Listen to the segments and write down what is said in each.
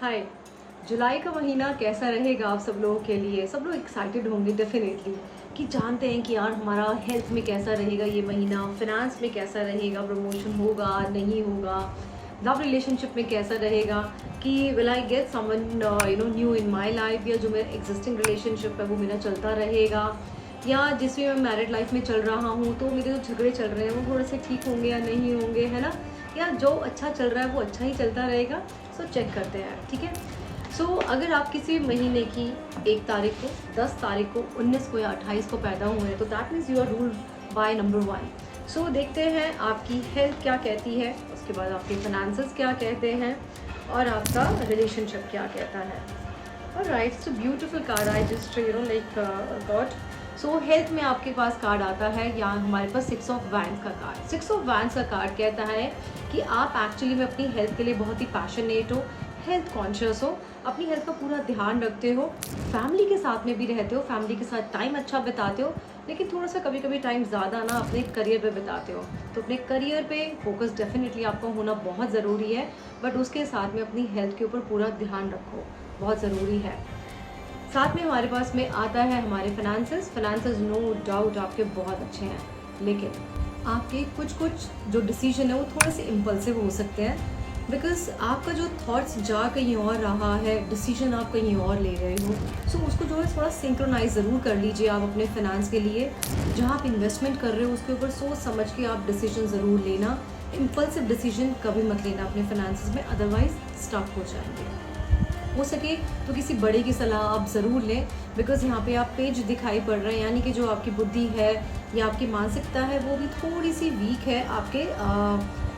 हाय। जुलाई का महीना कैसा रहेगा आप सब लोगों के लिए? सब लोग एक्साइटेड होंगे डेफिनेटली कि जानते हैं कि यार हमारा हेल्थ में कैसा रहेगा ये महीना, फिनेंस में कैसा रहेगा, प्रमोशन होगा नहीं होगा, लव रिलेशनशिप में कैसा रहेगा कि will I get someone new in my life, या जो मेरा एग्जिस्टिंग रिलेशनशिप है वो मेरा चलता रहेगा, या जिसमें मैं मैरिड लाइफ में चल रहा हूँ तो मेरे जो झगड़े चल रहे हैं वो थोड़े से ठीक होंगे या नहीं होंगे, है ना? या जो अच्छा चल रहा है वो अच्छा ही चलता रहेगा। सो चेक करते हैं, ठीक है। सो अगर आप किसी महीने की 1 तारीख को, 10 तारीख को, 19 को या 28 को पैदा हुए हैं तो that means you are ruled by number 1। So देखते हैं आपकी हेल्थ क्या कहती है, उसके बाद आपके फाइनेंसेस क्या कहते हैं और आपका रिलेशनशिप क्या कहता है। Alright, so beautiful card I just got. So health में आपके पास कार्ड आता है, या हमारे पास 6 ऑफ वैंड्स का कार्ड। 6 ऑफ वैंड्स का कार्ड कहता है कि आप एक्चुअली में अपनी हेल्थ के लिए बहुत ही पैशनेट हो, हेल्थ कॉन्शियस हो, अपनी हेल्थ का पूरा ध्यान रखते हो, फैमिली के साथ में भी रहते हो, फैमिली के साथ टाइम अच्छा बिताते हो, लेकिन थोड़ा सा कभी कभी टाइम ज़्यादा ना अपने करियर पे बिताते हो। तो अपने करियर पे फोकस डेफिनेटली आपका होना बहुत ज़रूरी है, बट उसके साथ में अपनी हेल्थ के ऊपर पूरा ध्यान रखो, बहुत ज़रूरी है। साथ में हमारे पास में आता है हमारे फाइनेंसेस नो डाउट आपके बहुत अच्छे हैं, लेकिन आपके कुछ जो डिसीजन है वो थोड़े से इम्पल्सिव हो सकते हैं, बिकॉज आपका जो थॉट्स जा कहीं और रहा है, डिसीजन आप कहीं और ले रहे हो। सो उसको जो है थोड़ा सिंक्रोनाइज ज़रूर कर लीजिए आप अपने फाइनेंस के लिए। जहाँ आप इन्वेस्टमेंट कर रहे हो उसके ऊपर सोच समझ के आप डिसीजन ज़रूर लेना। इम्पल्सिव डिसीजन कभी मत लेना अपने फाइनेंसेस में, अदरवाइज स्टक हो जाएंगे। हो सके तो किसी बड़े की सलाह आप ज़रूर लें, बिकॉज यहाँ पे आप पेज दिखाई पड़ रहे हैं, यानी कि जो आपकी बुद्धि है या आपकी मानसिकता है वो भी थोड़ी सी वीक है, आपके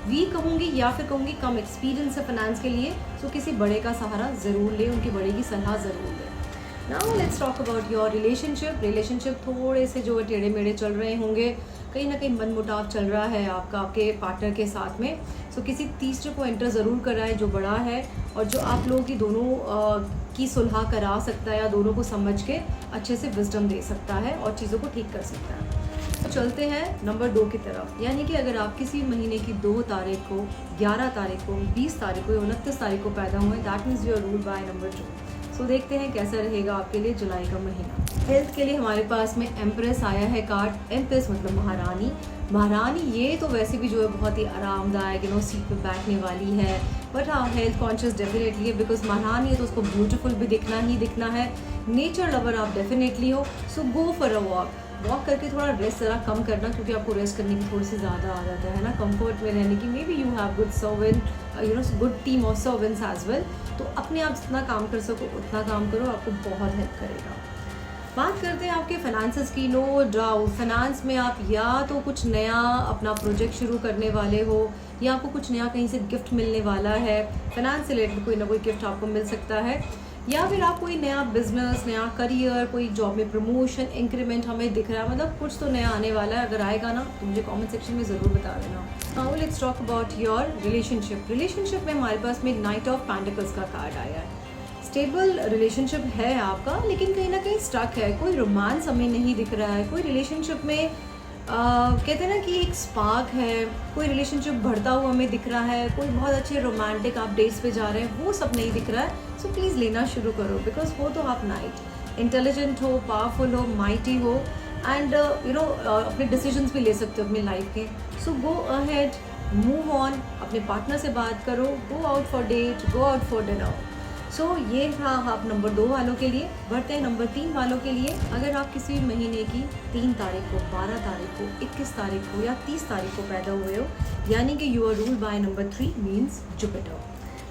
वीक कहूँगी या फिर कहूँगी कम एक्सपीरियंस है फाइनेंस के लिए। सो किसी बड़े का सहारा ज़रूर लें, उनकी बड़े की सलाह ज़रूर लें। Now let's talk about your relationship थोड़े से जो टेढ़े मेढ़े चल रहे होंगे, कहीं ना कहीं मनमुटाव चल रहा है आपका आपके पार्टनर के साथ में। सो किसी तीसरे को एंटर ज़रूर कराएं जो बड़ा है और जो आप लोगों की दोनों की सुलह करा सकता है, या दोनों को समझ के अच्छे से विजडम दे सकता है और चीज़ों को ठीक कर सकता है। तो चलते हैं नंबर 2 की तरफ, यानी कि अगर आप किसी महीने की 2 तारीख को, 11 तारीख को, 20 तारीख को या 29 तारीख को पैदा हुए, that means you are ruled by number 2। So देखते हैं कैसा रहेगा आपके लिए जुलाई का महीना। हेल्थ के लिए हमारे पास में एम्प्रेस आया है कार्ड। एम्प्रेस मतलब महारानी। महारानी ये तो वैसे भी जो है बहुत ही आरामदायक सीट पे बैठने वाली है, बट हाँ हेल्थ कॉन्शियस डेफिनेटली है, बिकॉज महारानी है तो उसको ब्यूटीफुल भी दिखना ही दिखना है। नेचर लवर आप डेफिनेटली हो, सो गो फॉर अ वॉक करके थोड़ा रेस्ट ज़रा कम करना, क्योंकि आपको रेस्ट करने की थोड़ी सी ज़्यादा आदत है ना, कंफर्ट में रहने की। Maybe you have good servant good team of servants as well. तो अपने आप जितना काम कर सको उतना काम करो, आपको बहुत हेल्प करेगा। बात करते हैं आपके फाइनेंसेस की। नो डाउट फाइनेंस में आप या तो कुछ नया अपना प्रोजेक्ट शुरू करने वाले हो, या आपको कुछ नया कहीं से गिफ्ट मिलने वाला है, फाइनेंस से रिलेटेड कोई ना कोई गिफ्ट आपको मिल सकता है, या फिर आप कोई नया बिजनेस, नया करियर, कोई जॉब में प्रमोशन, इंक्रीमेंट हमें दिख रहा है, मतलब कुछ तो नया आने वाला है। अगर आएगा ना तो मुझे कमेंट सेक्शन में ज़रूर बता देना। Now let's talk about your relationship में हमारे पास में नाइट ऑफ पेंटिकल्स का कार्ड आया है। स्टेबल रिलेशनशिप है आपका, लेकिन कहीं ना कहीं स्टक है, कोई रोमांस हमें नहीं दिख रहा है। कोई रिलेशनशिप में कहते हैं ना कि एक स्पार्क है, कोई रिलेशनशिप बढ़ता हुआ हमें दिख रहा है, कोई बहुत अच्छे रोमांटिक आप डेट्स पे जा रहे हैं, वो सब नहीं दिख रहा है। सो प्लीज़ लेना शुरू करो, बिकॉज वो तो आप नाइट इंटेलिजेंट हो, पावरफुल हो, माइटी हो, एंड अपने डिसीजंस भी ले सकते हो अपनी लाइफ के। So go ahead, move on, अपने पार्टनर से बात करो, go out for date, go out for dinner. So ये था आप नंबर 2 वालों के लिए। बढ़ते हैं नंबर 3 वालों के लिए। अगर आप किसी महीने की 3 तारीख को, 12 तारीख को, 21 तारीख को या 30 तारीख को पैदा हुए हो, यानी कि you are ruled by number 3 means Jupiter.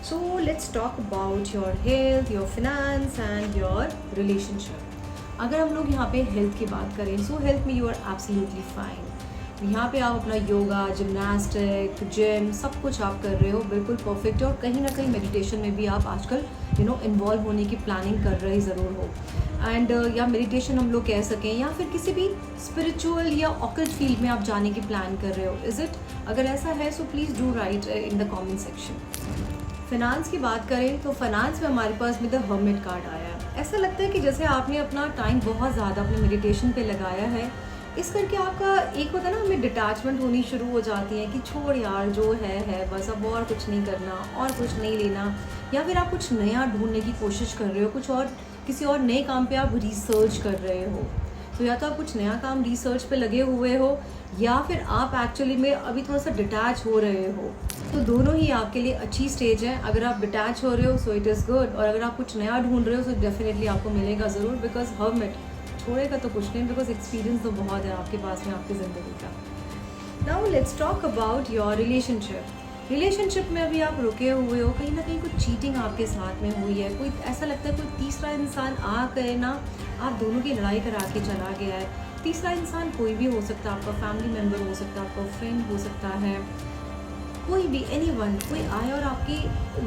So let's talk about your health, your finance and your relationship. अगर हम लोग यहाँ पे हेल्थ की बात करें, सो हेल्थ में यू आर एब्सोल्युटली फाइन। यहाँ पे आप अपना योगा, जिम्नास्टिक, जिम सब कुछ आप कर रहे हो, बिल्कुल परफेक्ट है। और कहीं ना कहीं मेडिटेशन में भी आप आजकल इन्वॉल्व होने की प्लानिंग कर रहे ज़रूर हो। एंड या मेडिटेशन हम लोग कह सकें, या फिर किसी भी स्पिरिचुअल या ऑकल्ट फील्ड में आप जाने की प्लान कर रहे हो। Is it? अगर ऐसा है so please do right in the comment section. Finance की बात करें तो फाइनेंस में हमारे पास में द हर्मिट कार्ड आया है। ऐसा लगता है कि जैसे आपने अपना टाइम बहुत ज़्यादा अपने मेडिटेशन पे लगाया है, इस करके आपका एक होता है ना, हमें डिटैचमेंट होनी शुरू हो जाती है कि छोड़ यार जो है बस, अब और कुछ नहीं करना और कुछ नहीं लेना। या फिर आप कुछ नया ढूंढने की कोशिश कर रहे हो, कुछ और किसी और नए काम पे आप रिसर्च कर रहे हो। तो या तो आप कुछ नया काम रिसर्च पे लगे हुए हो, या फिर आप एक्चुअली में अभी थोड़ा सा डिटैच हो रहे हो। तो दोनों ही आपके लिए अच्छी स्टेज है। अगर आप डिटैच हो रहे हो सो इट इज़ गुड, और अगर आप कुछ नया ढूंढ रहे हो सो डेफिनेटली आपको मिलेगा ज़रूर, बिकॉज हर्मिट छोड़ेगा तो कुछ नहीं, बिकॉज एक्सपीरियंस तो बहुत है आपके पास में आपकी ज़िंदगी का। Now let's talk about your relationship में अभी आप रुके हुए हो, कहीं ना कहीं कुछ चीटिंग आपके साथ में हुई है, कोई ऐसा लगता है कोई तीसरा इंसान आ गए ना, आप दोनों की लड़ाई करा के चला गया है। तीसरा इंसान कोई भी हो सकता है, आपका फैमिली मेम्बर हो सकता है, आपका फ्रेंड हो सकता है, कोई भी एनीवन, कोई आए और आपकी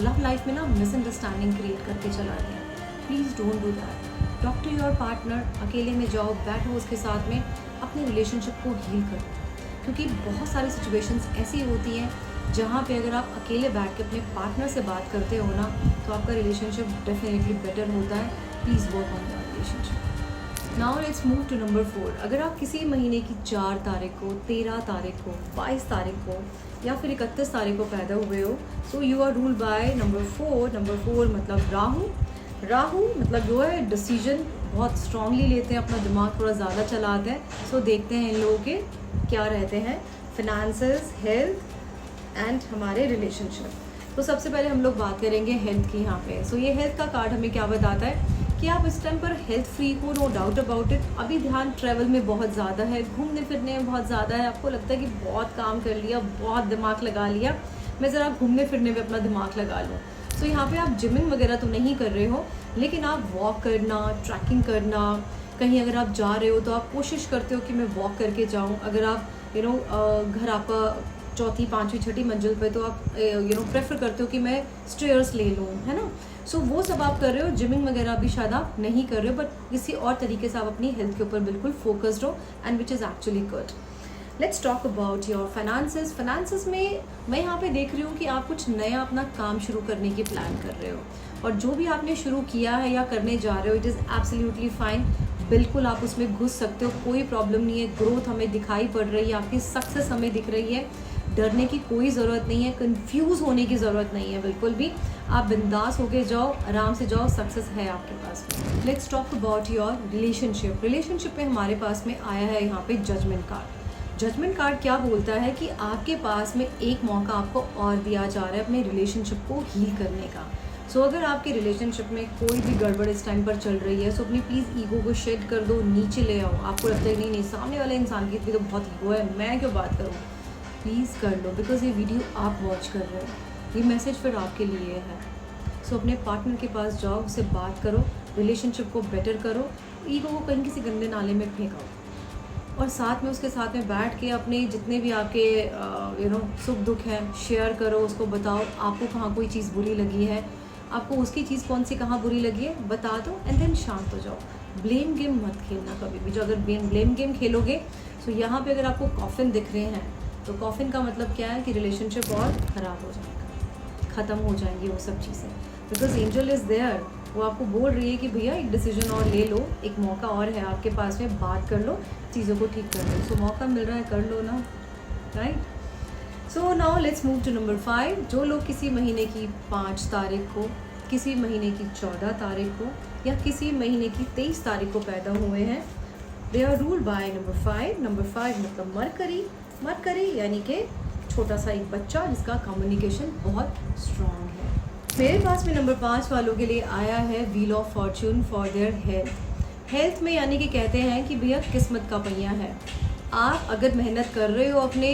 लव लाइफ में ना मिसअंडरस्टैंडिंग क्रिएट करके चला गया। Please don't do that. Talk to your partner, अकेले में जाओ, बैठो उसके साथ में, अपने रिलेशनशिप को हील करो। क्योंकि बहुत सारी सिचुएशंस ऐसी होती हैं जहाँ पे अगर आप अकेले बैठ के अपने पार्टनर से बात करते हो ना, तो आपका रिलेशनशिप डेफिनेटली बेटर होता है। Please work on your relationship. Now let's move to number 4। अगर आप किसी महीने की 4 तारीख को, 13 तारीख को, 22 तारीख को या फिर 31 तारीख को पैदा हुए हो, so you are ruled by number 4। Number 4 मतलब राहु मतलब जो है डिसीजन बहुत स्ट्रांगली लेते हैं, अपना दिमाग थोड़ा ज़्यादा चलाते हैं। सो देखते हैं इन लोगों के क्या रहते हैं, फिनेंसेस, हेल्थ एंड हमारे रिलेशनशिप। तो सबसे पहले हम लोग बात करेंगे हेल्थ की यहाँ पे। सो ये हेल्थ का कार्ड हमें क्या बताता है कि आप इस टाइम पर हेल्थ फ्री हो, नो डाउट अबाउट इट। अभी ध्यान ट्रैवल में बहुत ज़्यादा है, घूमने फिरने में बहुत ज़्यादा है। आपको लगता है कि बहुत काम कर लिया, बहुत दिमाग लगा लिया, मैं ज़रा घूमने फिरने में अपना दिमाग लगा लूँ। सो यहाँ पे आप जिमिंग वगैरह तो नहीं कर रहे हो, लेकिन आप वॉक करना, ट्रैकिंग करना, कहीं अगर आप जा रहे हो तो आप कोशिश करते हो कि मैं वॉक करके जाऊँ। अगर आप घर आपका 4th, 5वीं, 6ठी मंजिल पे, तो आप प्रेफर करते हो कि मैं स्टेयर्स ले लूँ, है ना। सो वो सब आप कर रहे हो। जिमिंग वगैरह भी शायद आप नहीं कर रहे हो, बट किसी और तरीके से आप अपनी हेल्थ के ऊपर बिल्कुल फोकस्ड हो, and which is actually good. Let's talk about your finances में मैं यहाँ पे देख रही हूँ कि आप कुछ नया अपना काम शुरू करने की प्लान कर रहे हो, और जो भी आपने शुरू किया है या करने जा रहे हो, इट इज़ एब्सोल्युटली फाइन। बिल्कुल आप उसमें घुस सकते हो, कोई प्रॉब्लम नहीं है। ग्रोथ हमें दिखाई पड़ रही है, आपकी सक्सेस हमें दिख रही है। डरने की कोई ज़रूरत नहीं है, कंफ्यूज होने की ज़रूरत नहीं है, बिल्कुल भी। आप बिंदास होके जाओ, आराम से जाओ, सक्सेस है आपके पास में। Let's talk about your relationship में हमारे पास में आया है यहाँ पे जजमेंट कार्ड क्या बोलता है कि आपके पास में एक मौका आपको और दिया जा रहा है अपने रिलेशनशिप को हील करने का। सो अगर आपके रिलेशनशिप में कोई भी गड़बड़ इस टाइम पर चल रही है, सो अपनी प्लीज़ ईगो को शेड कर दो, नीचे ले आओ। आपको लगता है नहीं सामने वाले इंसान की इतनी तो बहुत ईगो है, मैं क्यों बात करूँ, प्लीज़ कर लो, बिकॉज ये वीडियो आप वॉच कर रहे हो, ये मैसेज फिर आपके लिए है। सो अपने पार्टनर के पास जाओ, उससे बात करो, रिलेशनशिप को बेटर करो, ईगो को कहीं किसी गंदे नाले में फेंकाओ, और साथ में उसके साथ में बैठ के अपने जितने भी आपके सुख दुख हैं शेयर करो, उसको बताओ आपको कहाँ कोई चीज़ बुरी लगी है, आपको उसकी चीज़ कौन सी कहाँ बुरी लगी है, बता दो, एंड देन शांत हो जाओ। ब्लेम गेम मत खेलना कभी भी। जो अगर ब्लेम गेम खेलोगे, सो यहाँ पे अगर आपको कॉफिन दिख रहे हैं, तो कॉफिन का मतलब क्या है कि रिलेशनशिप और ख़राब हो जाएगा, ख़त्म हो जाएंगी वो सब चीज़ें, बिकॉज एंजल इज़ देयर। वो आपको बोल रही है कि भैया एक डिसीजन और ले लो, एक मौका और है आपके पास में, बात कर लो, चीज़ों को ठीक कर लो। सो मौका मिल रहा है, कर लो ना, right. So now let's move to number 5। जो लोग किसी महीने की 5 तारीख को, किसी महीने की 14 तारीख को या किसी महीने की 23 तारीख को पैदा हुए हैं, they are ruled by number 5। Number 5 मतलब मरकरी यानी कि छोटा सा एक बच्चा जिसका कम्युनिकेशन बहुत स्ट्रॉन्ग है। मेरे पास में नंबर 5 वालों के लिए आया है wheel of Fortune for their health में, यानी कि कहते हैं कि भैया किस्मत का पहिया है। आप अगर मेहनत कर रहे हो अपने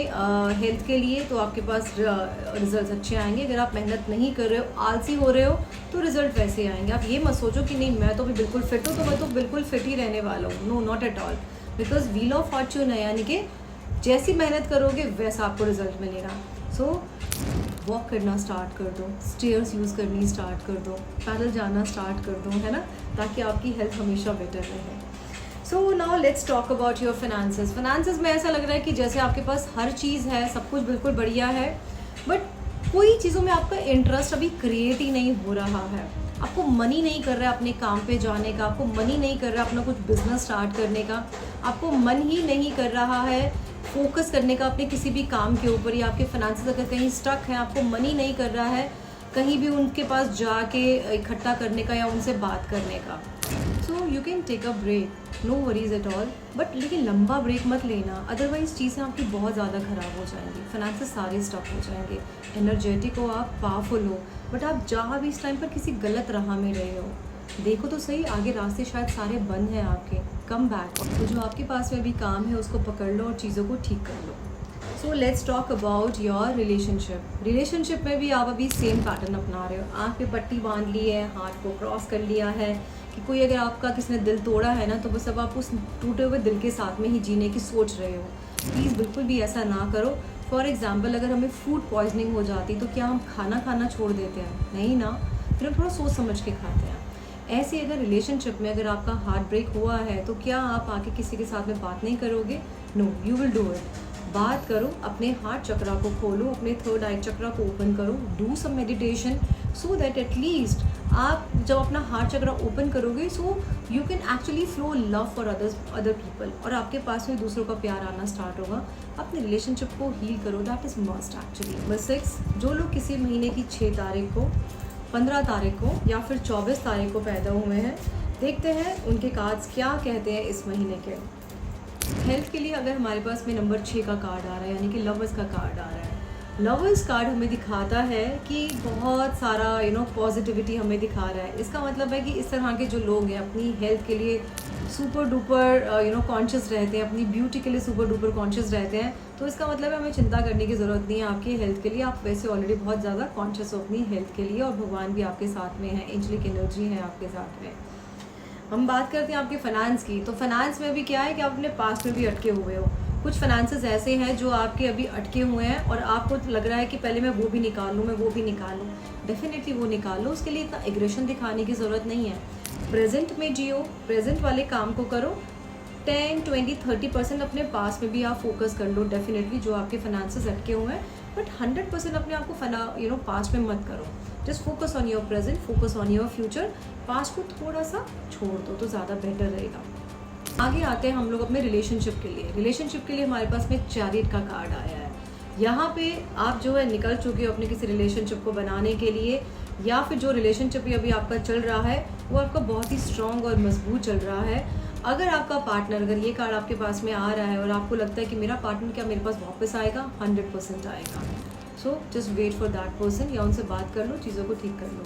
हेल्थ के लिए, तो आपके पास रिजल्ट अच्छे आएंगे। अगर आप मेहनत नहीं कर रहे हो, आलसी हो रहे हो, तो रिजल्ट वैसे आएंगे। आप ये मत सोचो कि नहीं मैं तो भी बिल्कुल फिट हूँ, तो मैं तो बिल्कुल फिट ही रहने वाला हूँ। No, not at all, because wheel of fortune है, यानी कि जैसी मेहनत करोगे वैसा आपको रिजल्ट मिलेगा। सो वॉक करना स्टार्ट कर दो, स्टेयर्स यूज़ करनी स्टार्ट कर दो, पैदल जाना स्टार्ट कर दो, है ना, ताकि आपकी हेल्थ हमेशा बेटर रहे। सो now let's talk about your finances में ऐसा लग रहा है कि जैसे आपके पास हर चीज़ है, सब कुछ बिल्कुल बढ़िया है, बट कोई चीज़ों में आपका इंटरेस्ट अभी क्रिएट ही नहीं हो रहा है। आपको मनी नहीं कर रहा है अपने काम पे जाने का, आपको मनी नहीं कर रहा है अपना कुछ बिजनेस स्टार्ट करने का, आपको मन ही नहीं कर रहा है फोकस करने का अपने किसी भी काम के ऊपर, या आपके फाइनेंसेस अगर कहीं स्टक है, आपको मनी नहीं कर रहा है कहीं भी उनके पास जाके इकट्ठा करने का या उनसे बात करने का, so you can take a break, no worries at all. But लेकिन लंबा ब्रेक मत लेना, अदरवाइज चीज़ें आपकी बहुत ज़्यादा ख़राब हो जाएंगी, फाइनेंसेस सारे स्टक हो जाएंगे। एनर्जेटिक हो आप, पावरफुल हो, बट आप जहाँ भी इस टाइम पर किसी गलत राह में रहे हो, देखो तो सही आगे रास्ते शायद सारे बंद हैं आपके, कम बैक, तो जो आपके पास में भी काम है उसको पकड़ लो और चीज़ों को ठीक कर लो। So let's talk about your relationship में भी आप अभी सेम पैटर्न अपना रहे हो, आँख पे पट्टी बांध ली है, हाथ को क्रॉस कर लिया है कि कोई अगर आपका किसी ने दिल तोड़ा है ना तो बस अब आप उस टूटे हुए दिल के साथ में ही जीने की सोच रहे हो। प्लीज़ बिल्कुल भी ऐसा ना करो। फॉर एग्जाम्पल अगर हमें फूड पॉइजनिंग हो जाती तो क्या हम खाना छोड़ देते हैं? नहीं ना, फिर हम थोड़ा सोच समझ के खाते हैं। ऐसे अगर रिलेशनशिप में अगर आपका हार्ट ब्रेक हुआ है तो क्या आप आके किसी के साथ में बात नहीं करोगे? No, you will do it. बात करो, अपने हार्ट चक्रा को खोलो, अपने थर्ड आई चक्रा को ओपन करो, do some meditation so that at least आप जब अपना हार्ट चक्रा ओपन करोगे so you can actually flow love for other people, और आपके पास में दूसरों का प्यार आना स्टार्ट होगा। अपने रिलेशनशिप को हील करो, that is must actually. Number 6, जो लोग किसी महीने की 6 तारीख को, 15 तारीख को या फिर 24 तारीख को पैदा हुए हैं, देखते हैं उनके कार्ड्स क्या कहते हैं इस महीने के। हेल्थ के लिए अगर हमारे पास में नंबर 6 का कार्ड आ रहा है, यानी कि लवर्स का कार्ड आ रहा है, लवर्स कार्ड हमें दिखाता है कि बहुत सारा पॉजिटिविटी हमें दिखा रहा है। इसका मतलब है कि इस तरह के जो लोग हैं अपनी हेल्थ के लिए सुपर डुपर कॉन्शियस रहते हैं, अपनी ब्यूटी के लिए सुपर डुपर कॉन्शियस रहते हैं, तो इसका मतलब है हमें चिंता करने की ज़रूरत नहीं है आपकी हेल्थ के लिए। आप वैसे ऑलरेडी बहुत ज़्यादा कॉन्शियस हो अपनी हेल्थ के लिए, और भगवान भी आपके साथ में है, एंजलिक एनर्जी है आपके साथ में। हम बात करते हैं आपके फाइनेंस की, तो फाइनेंस में भी क्या है कि आप अपने पास में भी अटके हुए हो। कुछ फाइनेंसेस ऐसे हैं जो आपके अभी अटके हुए हैं और आपको लग रहा है कि पहले मैं वो भी निकालूं, मैं वो भी निकालूं। डेफिनेटली वो निकालो, उसके लिए इतना एग्रेशन दिखाने की ज़रूरत नहीं है। प्रेजेंट में जियो, प्रेजेंट वाले काम को करो। 10, 20, 30% अपने पास में भी आप फोकस कर लो डेफिनेटली, जो आपके फाइनेंसेस अटके हुए हैं, बट 100% अपने आप को पास्ट में मत करो। Just focus on your present, focus on your future. Past को थोड़ा सा छोड़ दो तो ज़्यादा बेटर रहेगा। आगे आते हैं हम लोग अपने रिलेशनशिप के लिए। रिलेशनशिप के लिए हमारे पास में चैरियट का कार्ड आया है। यहाँ पे आप जो है निकल चुके हो अपने किसी रिलेशनशिप को बनाने के लिए, या फिर जो रिलेशनशिप अभी आपका चल रहा है वो आपका बहुत ही स्ट्रॉन्ग और मजबूत चल रहा है। अगर आपका पार्टनर, अगर ये कार्ड आपके पास में आ रहा है और आपको लगता है कि मेरा पार्टनर क्या मेरे पास वापस आएगा, 100% आएगा। So just wait for that person, या उनसे बात कर लो, चीज़ों को ठीक कर लो।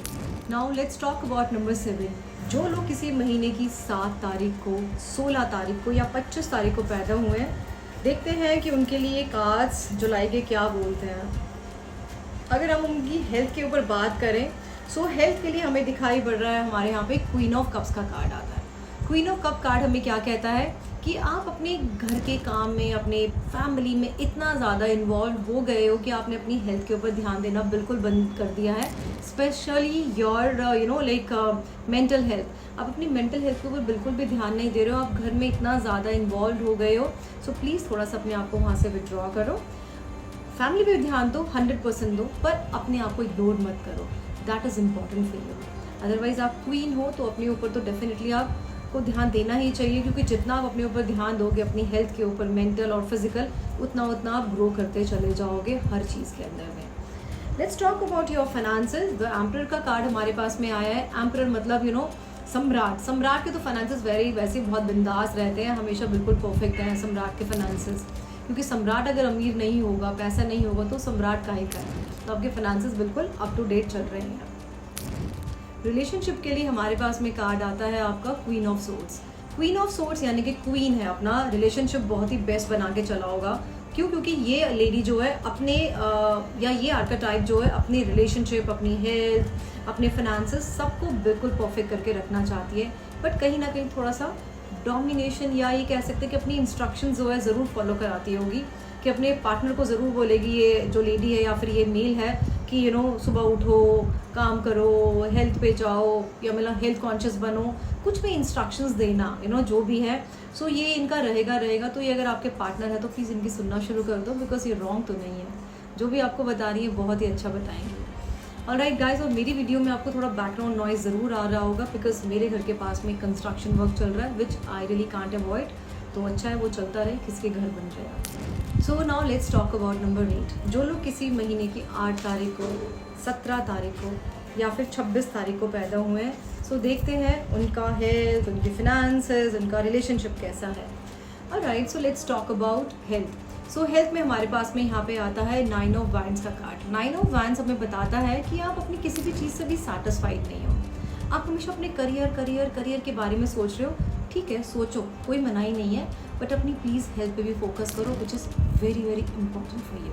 Now let's talk about number 7। जो लोग किसी महीने की 7 तारीख को, 16 तारीख को या 25 तारीख को पैदा हुए हैं, देखते हैं कि उनके लिए कार्ड्स जुलाई के क्या बोलते हैं। अगर हम उनकी हेल्थ के ऊपर बात करें, सो हेल्थ के लिए हमें दिखाई पड़ रहा है हमारे यहाँ पे क्वीन ऑफ कप्स का कार्ड आता है। क्वीन ऑफ कप कार्ड हमें क्या कहता है कि आप अपने घर के काम में, अपने फैमिली में इतना ज़्यादा इन्वॉल्व हो गए हो कि आपने अपनी हेल्थ के ऊपर ध्यान देना बिल्कुल बंद कर दिया है। स्पेशली योर मेंटल हेल्थ, आप अपनी मेंटल हेल्थ के ऊपर बिल्कुल भी ध्यान नहीं दे रहे हो। आप घर में इतना ज़्यादा इन्वॉल्व हो गए हो, सो प्लीज़ थोड़ा सा अपने आप को वहाँ से विड्रॉ करो। फैमिली पे ध्यान दो, 100% दो, पर अपने आप को इग्नोर मत करो। That is important for you. Otherwise आप क्वीन हो तो अपने ऊपर तो डेफिनेटली आपको ध्यान देना ही चाहिए, क्योंकि जितना आप अपने ऊपर ध्यान दोगे अपनी हेल्थ के ऊपर, मेंटल और फिजिकल, उतना आप ग्रो करते चले जाओगे हर चीज़ के अंदर में। Let's talk about your finances. The emperor का कार्ड हमारे पास में आया है। एम्परर मतलब सम्राट के तो फाइनेंसेस वैसे बहुत बिंदास रहते हैं, हमेशा बिल्कुल परफेक्ट हैं सम्राट के फाइनेंसेस, क्योंकि सम्राट अगर अमीर नहीं होगा, पैसा नहीं होगा, तो सम्राट का ही है। तो आपके फाइनेंसेस बिल्कुल अप टू डेट चल रहे हैं। रिलेशनशिप के लिए हमारे पास में कार्ड आता है आपका queen of swords. Queen of swords यानी कि क्वीन है, अपना रिलेशनशिप बहुत ही बेस्ट बना के चला होगा। क्यों? क्योंकि ये लेडी जो है अपने या ये आर्केटाइप जो है अपनी रिलेशनशिप, अपनी हेल्थ, अपने फाइनेंसेस सबको बिल्कुल परफेक्ट करके रखना चाहती है, बट कहीं ना कहीं थोड़ा सा डोमिनेशन, या ये कह सकते हैं कि अपनी इंस्ट्रक्शंस जो है ज़रूर फॉलो कराती होगी, कि अपने पार्टनर को ज़रूर बोलेगी, ये जो लेडी है या फिर ये मेल है, कि सुबह उठो, काम करो, हेल्थ पे जाओ, या मतलब हेल्थ कॉन्शियस बनो, कुछ भी इंस्ट्रक्शंस देना जो भी है। सो ये इनका रहेगा। तो ये अगर आपके पार्टनर है तो प्लीज़ इनकी सुनना शुरू कर दो, बिकॉज ये रॉन्ग तो नहीं है। जो भी आपको बता रही है बहुत ही अच्छा बताएंगे। ऑलराइट गाइस, और मेरी वीडियो में आपको थोड़ा बैकग्राउंड नॉइज ज़रूर आ रहा होगा बिकॉज मेरे घर के पास में कंस्ट्रक्शन वर्क चल रहा है विच आई रियली कांट अवॉइड। तो अच्छा है वो चलता रहे, किसके घर बन जाए। सो now let's talk about number 8। जो लोग किसी महीने की 8 तारीख को, 17 तारीख को या फिर 26 तारीख को पैदा हुए हैं, सो देखते हैं उनका हेल्थ, उनके फिनेंसेस, उनका रिलेशनशिप कैसा है। Alright, so let's talk about health. So health में हमारे पास में यहाँ पे आता है 9 ऑफ वैंड्स का कार्ड। 9 ऑफ वैंड्स हमें बताता है कि आप अपनी किसी भी चीज़ से भी सेटिस्फाइड नहीं हो। आप हमेशा अपने करियर के बारे में सोच रहे हो। ठीक है, सोचो, कोई मनाही नहीं है, बट अपनी प्लीज़ हेल्थ पे भी फोकस करो which is very very important for you.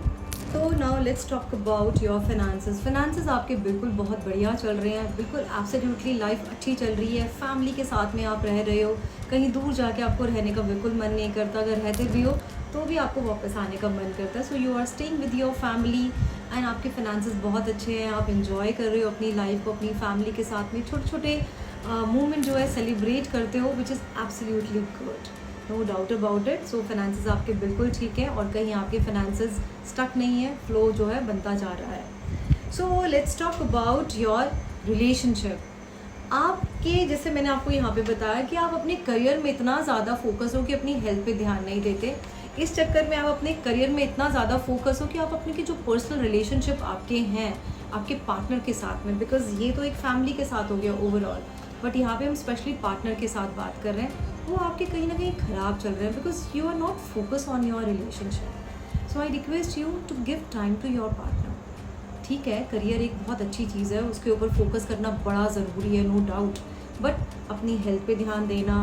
तो now let's talk about your finances. Finances आपके बिल्कुल बहुत बढ़िया चल रहे हैं, बिल्कुल एब्सोल्युटली लाइफ अच्छी चल रही है। फैमिली के साथ में आप रह रहे हो, कहीं दूर जाके आपको रहने का बिल्कुल मन नहीं करता, अगर रहते भी हो तो भी आपको वापस आने का मन करता है। So you are staying with your family and आपके फिनेंसेस बहुत अच्छे हैं। आप इंजॉय कर रहे हो अपनी लाइफ को, अपनी फैमिली के साथ में छोटे छोटे मोमेंट जो है सेलिब्रेट करते हो which is absolutely good, no doubt about it. So finances आपके बिल्कुल ठीक है और कहीं आपके फिनेंसेस स्टक नहीं है, फ्लो जो है बनता जा रहा है। सो let's talk about your relationship. आपके, जैसे मैंने आपको यहाँ पे बताया कि आप अपने करियर में इतना ज़्यादा फोकस हो कि अपनी हेल्थ पे ध्यान नहीं देते। इस चक्कर में आप अपने करियर में इतना ज़्यादा फोकस हो कि आप अपने की जो पर्सनल रिलेशनशिप आपके हैं आपके पार्टनर के साथ में, बिकॉज ये तो एक फैमिली के साथ हो गया ओवरऑल, बट यहाँ पे हम स्पेशली पार्टनर के साथ बात कर रहे हैं, वो आपके कहीं ना कहीं ख़राब चल रहे हैं because you are not focus on your relationship. So I request you to give time to your partner. ठीक है, करियर एक बहुत अच्छी चीज़ है, उसके ऊपर फोकस करना बड़ा ज़रूरी है, नो डाउट, बट अपनी हेल्थ पे ध्यान देना,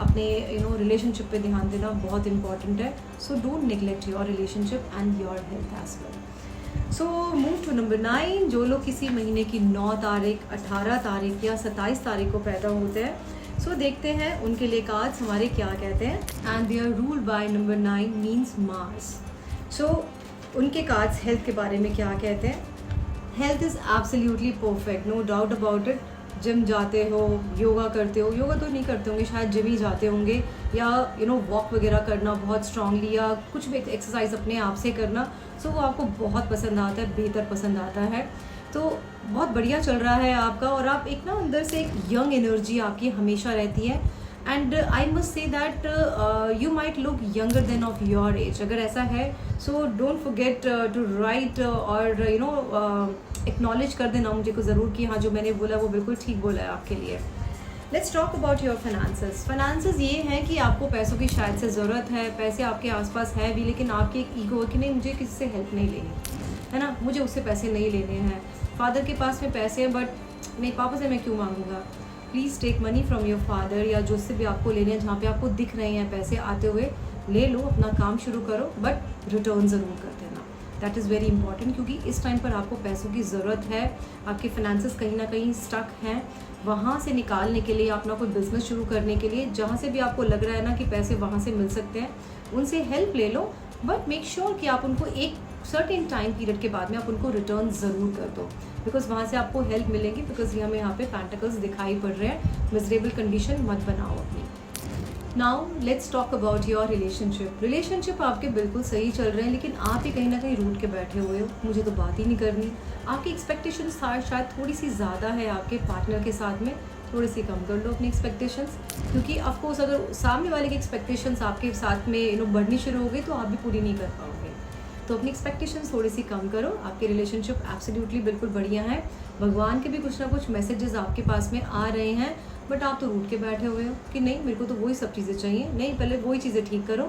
अपने रिलेशनशिप पे ध्यान देना बहुत इंपॉर्टेंट है। So don't neglect your relationship and your health as well. So move to number 9। जो लोग किसी महीने की 9 तारीख, 18 तारीख या 27 तारीख को पैदा होते हैं, सो देखते हैं उनके लिए कार्ड्स हमारे क्या कहते हैं। And they are ruled by number 9 means Mars. So उनके कार्ड्स हेल्थ के बारे में क्या कहते हैं। Health is absolutely perfect, no doubt about it. Gym जाते हो, योगा करते हो, योगा तो नहीं करते होंगे, शायद जिम ही जाते होंगे, या वॉक वगैरह करना बहुत स्ट्रांगली, या कुछ भी एक्सरसाइज अपने आप से करना, सो वो आपको बहुत पसंद आता है, बेहतर पसंद आता है। तो बहुत बढ़िया चल रहा है आपका, और आप एक ना अंदर से एक यंग एनर्जी आपकी हमेशा रहती है। And I must say that you might look younger than of your age. अगर ऐसा है so don't forget to write और एक्नॉलेज कर देना मुझे को ज़रूर कि हाँ जो मैंने बोला वो बिल्कुल ठीक बोला है आपके लिए। Let's talk about your finances. Finances ये हैं कि आपको पैसों की शायद से ज़रूरत है, पैसे आपके आसपास है भी, लेकिन आपकी एक ईगो है कि नहीं मुझे किसी से हेल्प नहीं लेनी है ना, मुझे उससे पैसे नहीं लेने हैं। फादर के पास में पैसे हैं बट मेरे पापा से मैं क्यों मांगूंगा। Please take money from your father, या जो से भी आपको लेने हैं, जहाँ पे आपको दिख रहे हैं पैसे आते हुए, ले लो, अपना काम शुरू करो, बट रिटर्न ज़रूर कर देना। दैट इज़ वेरी इंपॉर्टेंट, क्योंकि इस टाइम पर आपको पैसों की ज़रूरत है। आपके फाइनेंसेस कहीं ना कहीं स्टक हैं, वहाँ से निकालने के लिए, अपना कोई बिजनेस शुरू करने के लिए, जहाँ से भी आपको लग रहा है ना कि पैसे वहाँ से मिल सकते हैं, उनसे हेल्प ले लो, बट मेक श्योर कि आप उनको एक सर्टेन टाइम पीरियड के बाद में आप उनको रिटर्न ज़रूर कर दो, बिकॉज वहाँ से आपको हेल्प मिलेगी। बिकॉज ये हमें यहाँ पे पेंटिकल्स दिखाई पड़ रहे हैं, मिजरेबल कंडीशन मत बनाओ अपनी। Now let's talk about your relationship. Relationship आपके बिल्कुल सही चल रहे हैं, लेकिन आप ही कहीं ना कहीं रूठ के बैठे हुए हो, मुझे तो बात ही नहीं करनी। आपकी एक्सपेक्टेशंस शायद थोड़ी सी ज़्यादा है आपके पार्टनर के साथ में, थोड़ी सी कम कर लो अपनी एक्सपेक्टेशंस, क्योंकि ऑफकोर्स अगर सामने वाले की एक्सपेक्टेशंस आपके साथ में बढ़नी शुरू हो गई तो आप भी पूरी नहीं कर पाओगे। तो अपनी एक्सपेक्टेशंस थोड़ी सी कम करो। आपके रिलेशनशिप एब्सोल्युटली बिल्कुल बढ़िया है, भगवान के भी कुछ ना कुछ मैसेजेस आपके पास में आ रहे हैं, बट आप तो रूठ के बैठे हुए हो कि नहीं मेरे को तो वही सब चीज़ें चाहिए। नहीं, पहले वही चीज़ें ठीक करो,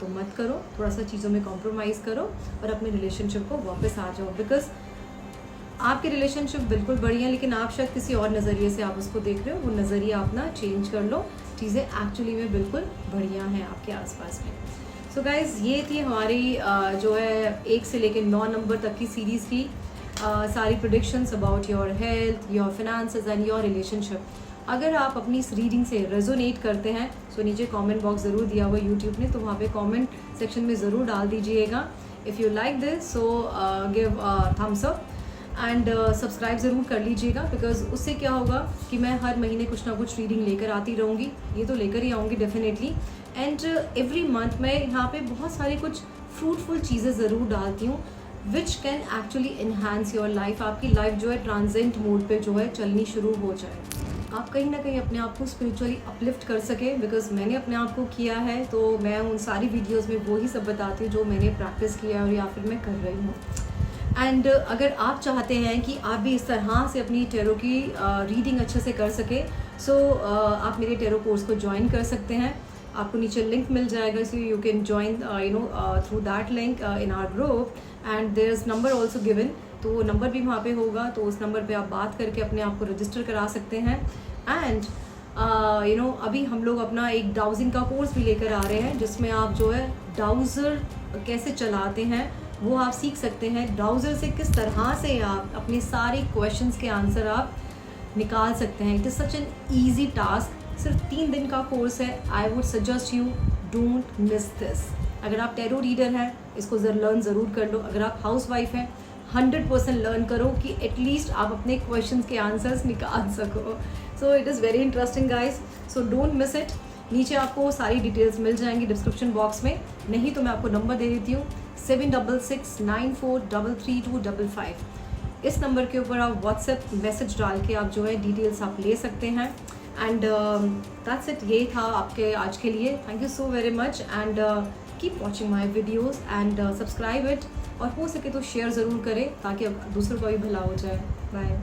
तो मत करो, थोड़ा सा चीज़ों में कॉम्प्रोमाइज़ करो और अपने रिलेशनशिप को वापस आ जाओ। बिकॉज आपके रिलेशनशिप बिल्कुल बढ़िया है, लेकिन आप शायद किसी और नज़रिए से आप उसको देख रहे हो, वो नज़रिया अपना चेंज कर लो। चीज़ें एक्चुअली में बिल्कुल बढ़िया हैं आपके आसपास में। सो गाइज़, ये थी हमारी जो है 1 से लेकर 9 नंबर तक की सीरीज़ की सारी predictions about your health, your finances and your relationship. अगर आप अपनी इस रीडिंग से रेजोनेट करते हैं, सो नीचे कमेंट बॉक्स ज़रूर दिया हुआ यूट्यूब ने, तो वहाँ पे कमेंट सेक्शन में ज़रूर डाल दीजिएगा। If you like this so give Thums up and subscribe ज़रूर कर लीजिएगा, बिकॉज उससे क्या होगा कि मैं हर महीने कुछ ना कुछ रीडिंग लेकर आती रहूँगी। ये तो लेकर ही आऊँगी डेफिनेटली। एंड एवरी मंथ मैं यहाँ पे बहुत सारी कुछ फ्रूटफुल चीज़ें ज़रूर डालती हूँ which can actually enhance your life. आपकी लाइफ जो है ट्रांजेंट मोड पे जो है चलनी शुरू हो जाए, आप कहीं ना कहीं अपने आप को स्पिरिचुअली अपलिफ्ट कर सके। बिकॉज मैंने अपने आप को किया है, तो मैं उन सारी वीडियोस में वही सब बताती हूँ जो मैंने प्रैक्टिस किया है और या फिर मैं कर रही हूँ। एंड अगर आप चाहते हैं कि आप भी इस तरह से अपनी टैरो की रीडिंग अच्छे से कर सके, सो आप मेरे टैरो कोर्स को ज्वाइन कर सकते हैं। आपको नीचे लिंक मिल जाएगा, so you can join through that link in our group, and there is number also given, तो वो नंबर भी वहाँ पे होगा, तो उस नंबर पे आप बात करके अपने आप को रजिस्टर करा सकते हैं। एंड अभी हम लोग अपना एक डाउजिंग का कोर्स भी लेकर आ रहे हैं, जिसमें आप जो है डाउज़र कैसे चलाते हैं वो आप सीख सकते हैं। डाउज़र से किस तरह से आप अपने सारे क्वेश्चंस के आंसर आप निकाल सकते हैं। It is such an easy task. सिर्फ 3 दिन का कोर्स है। I would suggest you don't miss this. अगर आप टैरो रीडर हैं, इसको लर्न ज़रूर कर लो। अगर आप हाउस वाइफ हैं, 100% लर्न करो कि एटलीस्ट आप अपने क्वेश्चंस के आंसर्स निकाल सको। So it is very interesting guys, so don't miss it. नीचे आपको सारी डिटेल्स मिल जाएंगी डिस्क्रिप्शन बॉक्स में, नहीं तो मैं आपको नंबर दे देती हूँ 7669433255। इस नंबर के ऊपर आप व्हाट्सएप मैसेज डाल के आप जो है डिटेल्स आप ले सकते हैं। एंड दैट्स इट, ये था आपके आज के लिए। Thank you so very much, and keep watching my videos and subscribe it, और हो सके तो शेयर ज़रूर करें ताकि दूसरों का भी भला हो जाए। बाय।